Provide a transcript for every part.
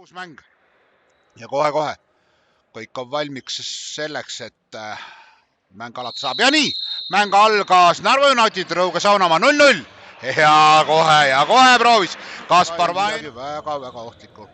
uus mäng ja kohe-kohe kõik on valmiks selleks, et mäng alata saab. Ja nii, mäng algas Narva United Rõuge Saunamaa 0-0 ja kohe proovis Kaspar Vain. Väga ohtlikku.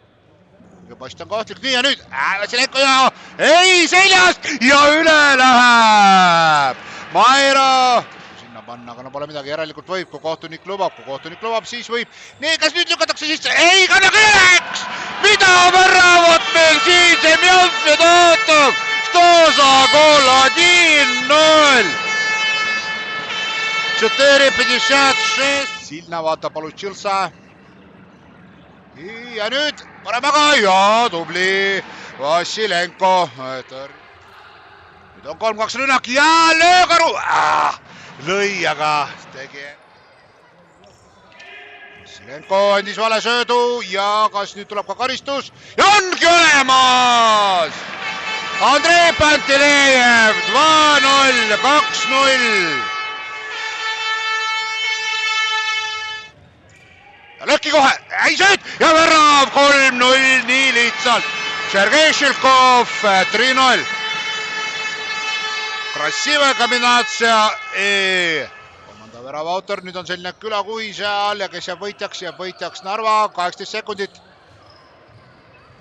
Post on ka ohtlik. Nii ja nüüd Vassilenko ja ei seljast ja üle läheb Mairo. Sinna panna, aga no pole midagi, järelikult võib, kui kohtunik lubab, siis võib. Nii, kas nüüd lükatakse sisse? Ei, kanna kõneks! Mida väravat meil siin Semjonsmed ootab? Stoza goal 1-0. 4-56. Silna vaatab Paluchilsa. Ja nüüd paremaga ja tubli Vassilenko. Nüüd on 3-2 rünnak ja löögaru. Lõi, aga tegi. Vassilenko andis vale söödu ja kas nüüd tuleb ka karistus? Ja ongi olemas! Andrei Pantilejev 2-0, 2-0. Ja lõhki kohe, ei sööd ja värav 3-0, nii lihtsalt. Sergei Šilkov 3-0. Krasivä kombinaatsia. Kolmanda värava autor, nüüd on selline külakuhi seal ja kes jääb võitjaks Narva, 18 sekundit.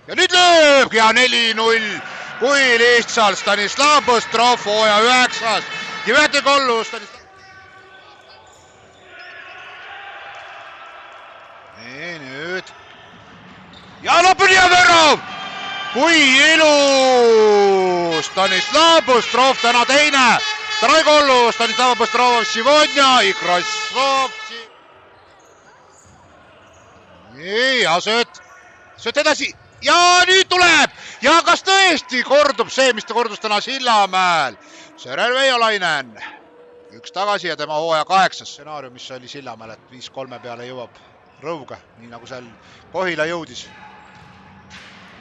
Ja nüüd lööb ja 4-0. Kui lihtsalt Stanislav Bostrov hooaja 9. 9 kollu Stanislav. Nüüd. Ja lõpuni ja värav! Kui ilus! Stanislav Bostrov täna teine. Второй гол Станислава Быстрова сегодня и Красовci. Nii, ja sööt edasi. Ja nüüd tuleb! Ja kas tõesti kordub see, mis ta kordus täna Sillamäel? Sõrel Veiolainen. Üks tagasi ja tema hooaja 8. stsenaarium, mis oli Sillamäel, et 5-3 peale jõuab Rõuge, nii nagu seal Kohila jõudis.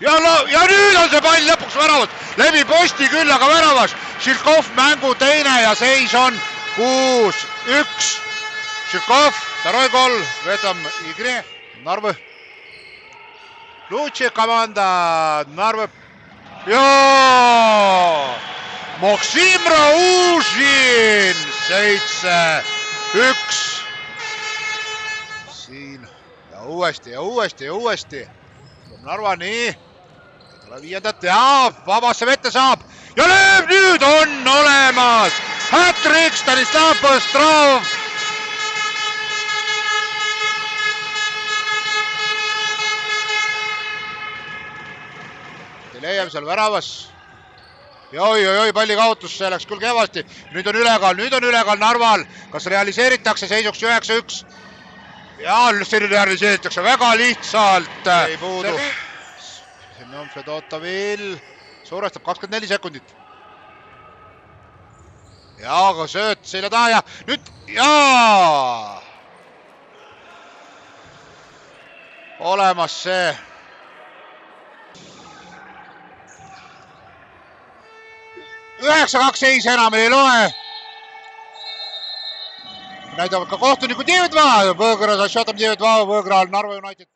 Ja nüüd on see pall lõpuks väravas. Läbi posti küll, aga väravas. Šilkov mängu teine ja seis on 6-1. Šilkov, второй гол в этом игре. Narva. Лучшая команда Narva. Ja Maksim Raužin 7-1. Siin ja uuesti. Narva nii. Tule viiendat ja vabasse vette saab. Ja lööb, nüüd on olemas. Hat-trick Stanislav Bostrov. Leiab seal väravas. Oi, palli kaotus, see läks küll kehvasti. Nüüd on ülekaal Narval. Kas realiseeritakse seisuks 9-1? Ja see realiseeritakse väga lihtsalt. Ei puudu. Semjonsmed ootab veel. Suurestab 24 sekundit. Ja aga sööt selja taha ja nüüd olemas see. Üheksa-kaks seis enam ei loe. Näidavad ka kohtunikud 9-2. Võõgras asjatab 9-2 Võõgral Narva United.